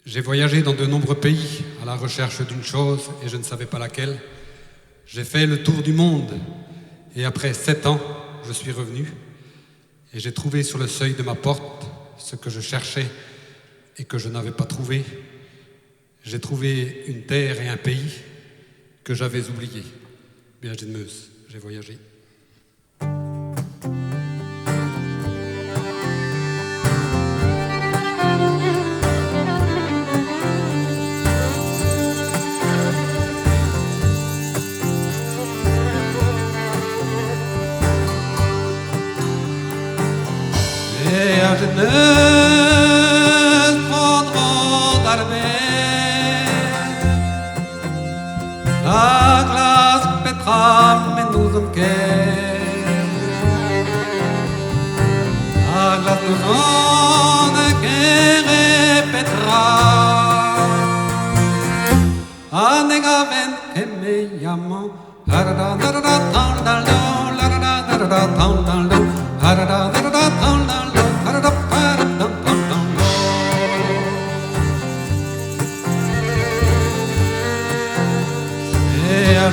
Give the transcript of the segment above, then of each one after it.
J'ai voyagé dans de nombreux pays à la recherche d'une chose et je ne savais pas laquelle. J'ai fait le tour du monde et après 7 ans, je suis revenu et j'ai trouvé sur le seuil de ma porte ce que je cherchais et que je n'avais pas trouvé. J'ai trouvé une terre et un pays que j'avais oubliés. Bien, j'ai de Meuse, j'ai voyagé. Et à Genève prendront d'armée la glace Petra mais nous en la glace nous en Petra anegaven que me llaman la da da da da da da la da da da da da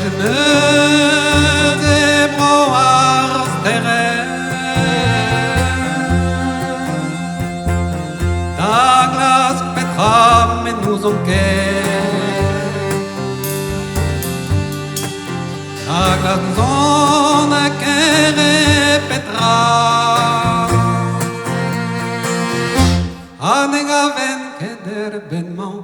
Genève des broards terrestres Douglas Petra mais nous en Douglas nous en Petra Anegaven keder benman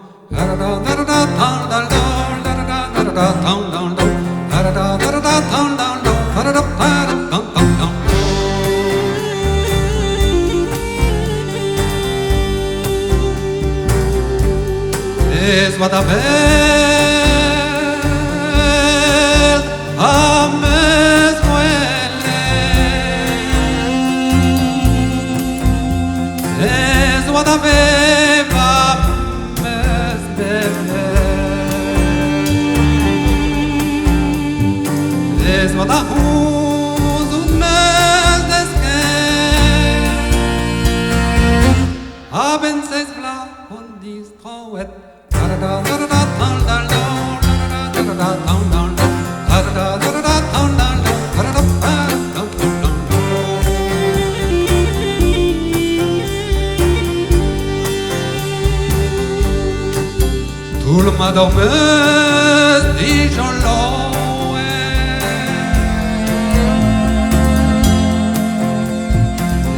Es wat a welt am meswelle Es wat a veva mesbeve Es wat a hus un mes deske Haben ses bla und dies trauet Tout le madormeuse dit Jean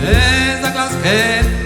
Les aglasquettes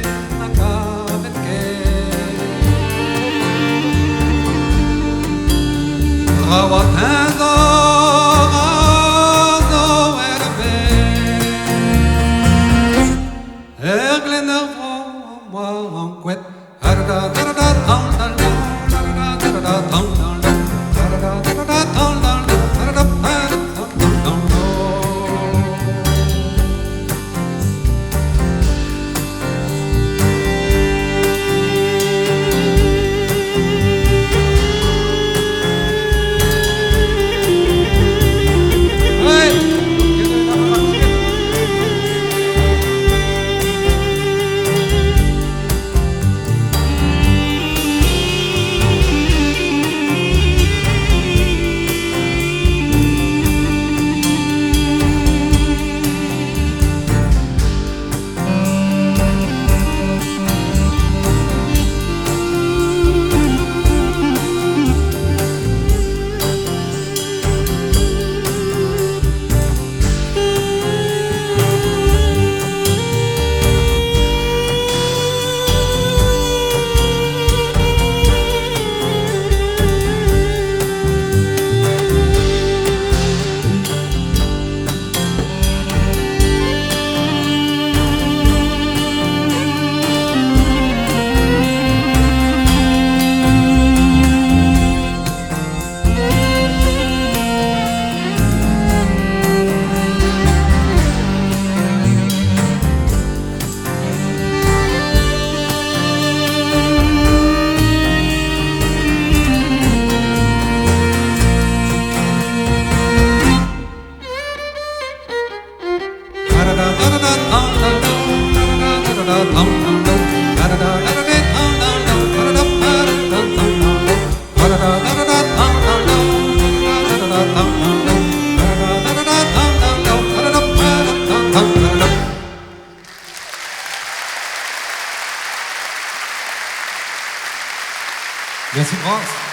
Merci France.